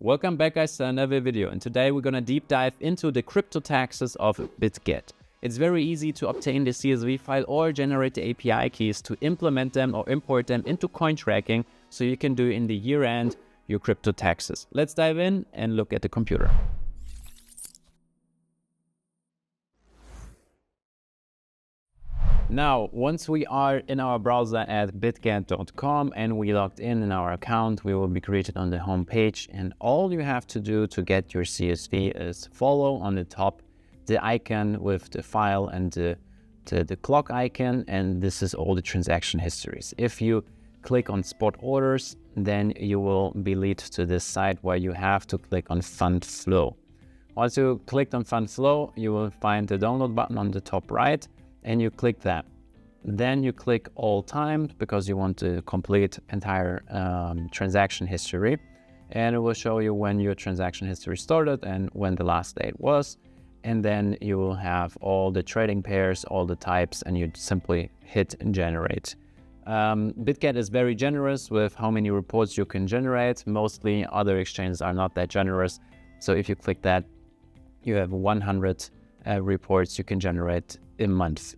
Welcome back guys to another video, and today we're gonna deep dive into the crypto taxes of Bitget. It's very easy to obtain the CSV file or generate the API keys to implement them or import them into CoinTracking so you can do in the year-end your crypto taxes. Let's dive in and look at the computer. Now, once we are in our browser at bitget.com and we logged in our account, we will be greeted on the home page, and all you have to do to get your CSV is follow on the top the icon with the file and the clock icon, and this is all the transaction histories. If you click on spot orders, then you will be led to this site where you have to click on fund flow. Once you clicked on fund flow, you will find the download button on the top right, and you click that. Then you click all time because you want to complete entire transaction history, and it will show you when your transaction history started and when the last date was, and then you will have all the trading pairs, all the types, and you simply hit generate. Bitget is very generous with how many reports you can generate. Mostly other exchanges are not that generous, so if you click that, you have 100 reports you can generate a month.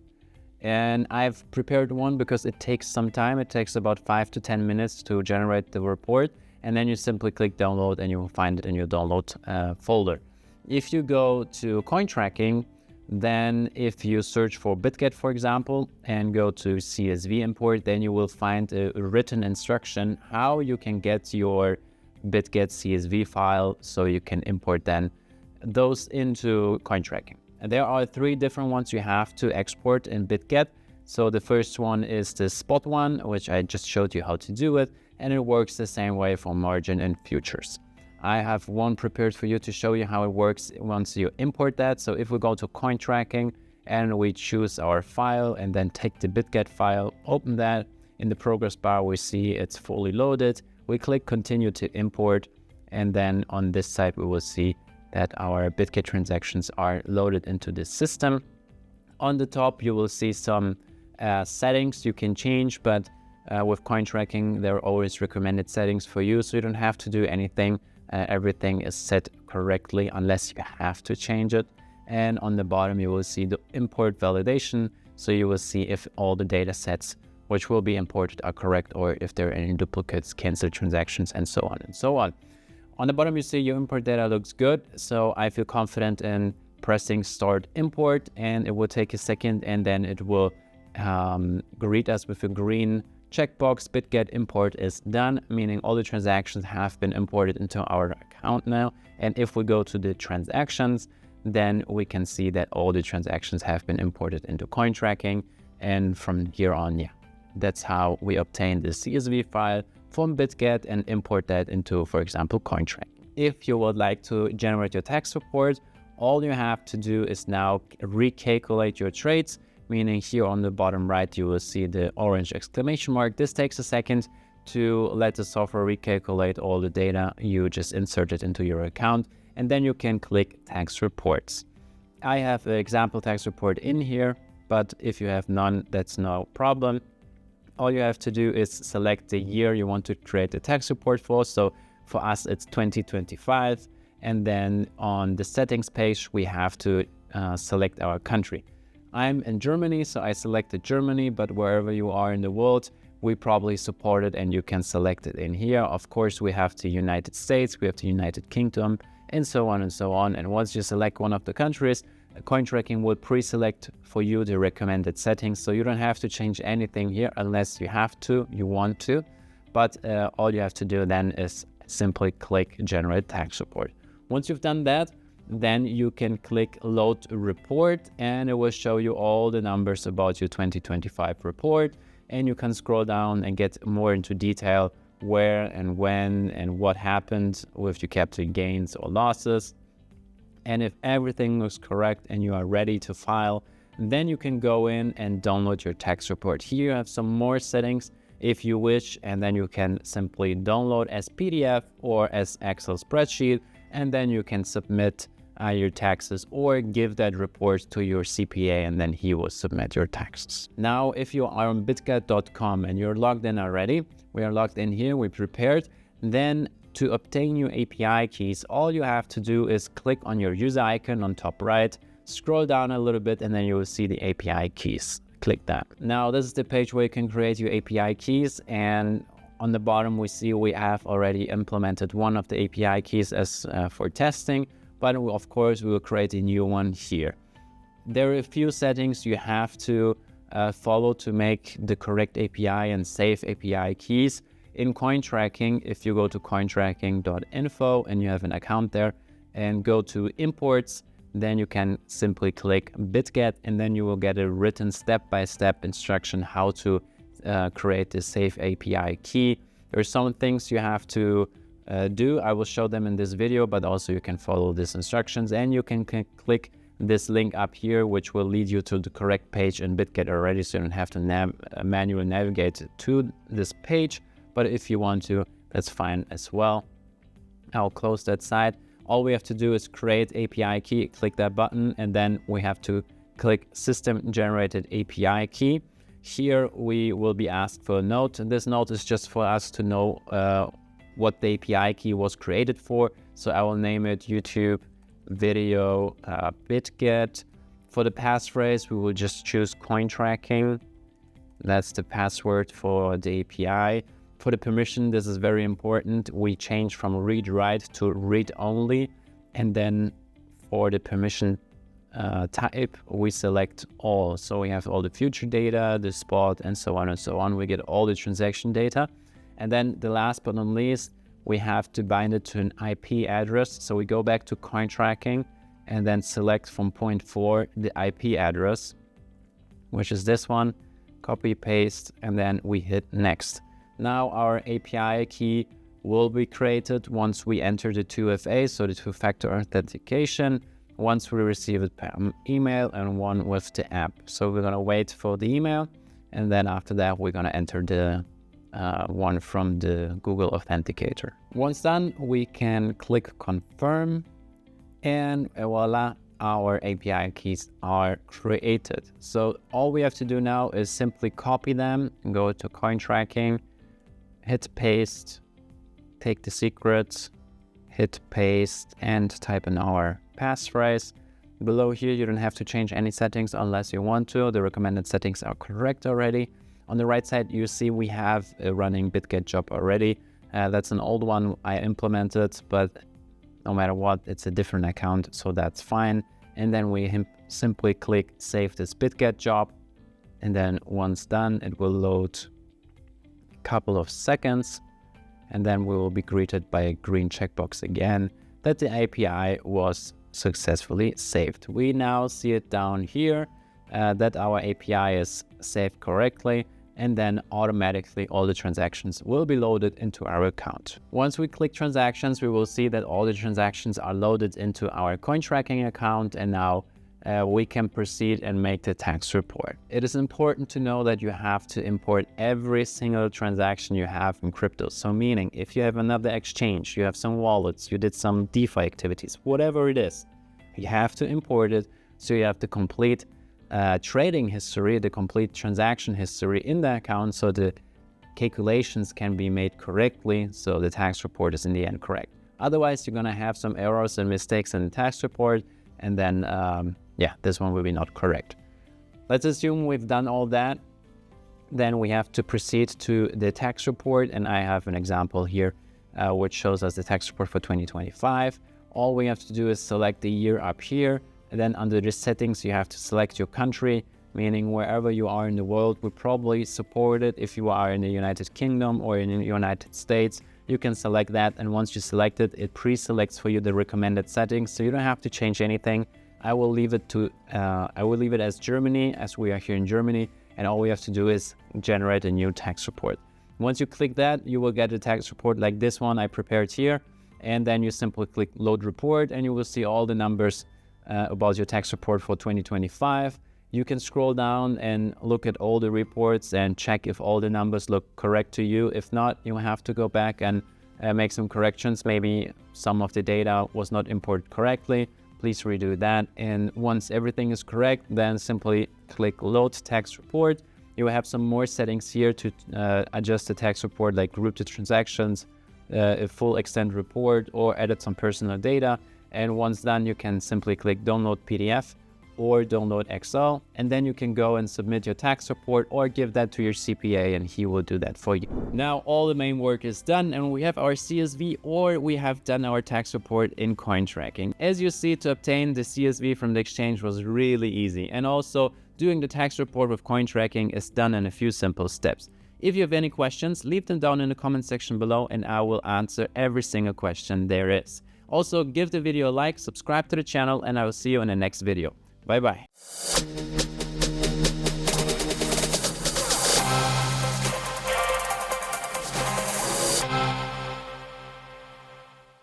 And I've prepared one because it takes some time. It takes about 5 to 10 minutes to generate the report, and then you simply click download and you will find it in your download folder. If you go to CoinTracking, then if you search for Bitget, for example, and go to CSV import, then you will find a written instruction how you can get your Bitget CSV file so you can import then those into CoinTracking. And there are 3 different ones you have to export in Bitget. So the first one is the spot one, which I just showed you how to do it, and it works the same way for margin and futures. I have one prepared for you to show you how it works once you import that. So if we go to CoinTracking and we choose our file and then take the Bitget file, open that, in the progress bar we see it's fully loaded. We click continue to import, and then on this side we will see that our Bitget transactions are loaded into the system. On the top, you will see some settings you can change, but with CoinTracking, there are always recommended settings for you, so you don't have to do anything. Everything is set correctly unless you have to change it. And on the bottom, you will see the import validation, so you will see if all the data sets which will be imported are correct, or if there are any duplicates, cancelled transactions, and so on and so on. On the bottom, you see your import data looks good, so I feel confident in pressing start import, and it will take a second, and then it will greet us with a green checkbox. Bitget import is done, meaning all the transactions have been imported into our account now. And if we go to the transactions, then we can see that all the transactions have been imported into CoinTracking, and from here on, yeah, that's how we obtain the CSV file from Bitget and import that into, for example, CoinTracking. If you would like to generate your tax report, all you have to do is now recalculate your trades, meaning here on the bottom right, you will see the orange exclamation mark. This takes a second to let the software recalculate all the data you just inserted into your account, and then you can click tax reports. I have an example tax report in here, but if you have none, that's no problem. All you have to do is select the year you want to create the tax report for. So for us, it's 2025. And then on the settings page, we have to select our country. I'm in Germany, so I selected Germany, but wherever you are in the world, we probably support it and you can select it in here. Of course, we have the United States, we have the United Kingdom, and so on and so on. And once you select one of the countries, CoinTracking will pre-select for you the recommended settings, so you don't have to change anything here unless you have to, you want to. But all you have to do then is simply click generate tax report. Once you've done that, then you can click load report, and it will show you all the numbers about your 2025 report, and you can scroll down and get more into detail where and when and what happened with your capital gains or losses. And if everything looks correct and you are ready to file, then you can go in and download your tax report. Here you have some more settings if you wish, and then you can simply download as PDF or as Excel spreadsheet, and then you can submit your taxes or give that report to your CPA, and then he will submit your taxes. Now, if you are on bitget.com and you're logged in already, we are logged in here, we prepared, then to obtain your API keys, all you have to do is click on your user icon on top right, scroll down a little bit, and then you will see the API keys. Click that. Now this is the page where you can create your API keys, and on the bottom we see we have already implemented one of the API keys as for testing, but of course we will create a new one here. There are a few settings you have to follow to make the correct API and save API keys. In CoinTracking, if you go to cointracking.info and you have an account there and go to imports, then you can simply click Bitget, and then you will get a written step-by-step instruction how to create the save API key. There are some things you have to do. I will show them in this video, but also you can follow these instructions, and you can click this link up here, which will lead you to the correct page in Bitget already, so you don't have to manually navigate to this page. But if you want to, that's fine as well. I'll close that side. All we have to do is create API key, click that button, and then we have to click system generated API key. Here we will be asked for a note, and this note is just for us to know what the API key was created for. So I will name it YouTube video Bitget. For the passphrase, we will just choose CoinTracking. That's the password for the API. For the permission, this is very important. We change from read write to read only, and then for the permission type, we select all. So we have all the future data, the spot, and so on and so on. We get all the transaction data. And then the last but not least, we have to bind it to an IP address. So we go back to CoinTracking and then select from point 4 the IP address, which is this one, copy, paste, and then we hit next. Now our API key will be created once we enter the 2FA, so the two-factor authentication, once we receive it per email, and one with the app. So we're gonna wait for the email, and then after that we're gonna enter the one from the Google Authenticator. Once done, we can click confirm, and voila, our API keys are created. So all we have to do now is simply copy them, go to CoinTracking, hit paste, take the secrets, hit paste, and type in our passphrase. Below here, you don't have to change any settings unless you want to. The recommended settings are correct already. On the right side, you see we have a running Bitget job already. That's an old one I implemented, but no matter what, it's a different account, so that's fine. And then we simply click save this Bitget job, and then once done, it will load couple of seconds, and then we will be greeted by a green checkbox again that the API was successfully saved. We now see it down here that our API is saved correctly, and then automatically all the transactions will be loaded into our account. Once we click transactions, we will see that all the transactions are loaded into our CoinTracking account, and now we can proceed and make the tax report. It is important to know that you have to import every single transaction you have in crypto. So meaning, if you have another exchange, you have some wallets, you did some DeFi activities, whatever it is, you have to import it. So you have the complete trading history, the complete transaction history in the account, so the calculations can be made correctly, so the tax report is in the end correct. Otherwise, you're gonna have some errors and mistakes in the tax report, and then this one will be not correct. Let's assume we've done all that. Then we have to proceed to the tax report, and I have an example here which shows us the tax report for 2025. All we have to do is select the year up here, and then under the settings you have to select your country, meaning wherever you are in the world we probably support it. If you are in the United Kingdom or in the United States, you can select that, and once you select it, it pre-selects for you the recommended settings, so you don't have to change anything. I will leave it as Germany, as we are here in Germany, and all we have to do is generate a new tax report. Once you click that, you will get a tax report like this one I prepared here, and then you simply click load report, and you will see all the numbers about your tax report for 2025. You can scroll down and look at all the reports and check if all the numbers look correct to you. If not, you have to go back and make some corrections. Maybe some of the data was not imported correctly. Please redo that. And once everything is correct, then simply click load tax report. You will have some more settings here to adjust the tax report, like group the transactions, a full extent report or edit some personal data. And once done, you can simply click download PDF or download Excel, and then you can go and submit your tax report or give that to your CPA and he will do that for you. Now all the main work is done and we have our CSV or we have done our tax report in CoinTracking. As you see, to obtain the CSV from the exchange was really easy, and also doing the tax report with CoinTracking is done in a few simple steps. If you have any questions, leave them down in the comment section below and I will answer every single question there is. Also, give the video a like, subscribe to the channel, and I will see you in the next video. Bye bye.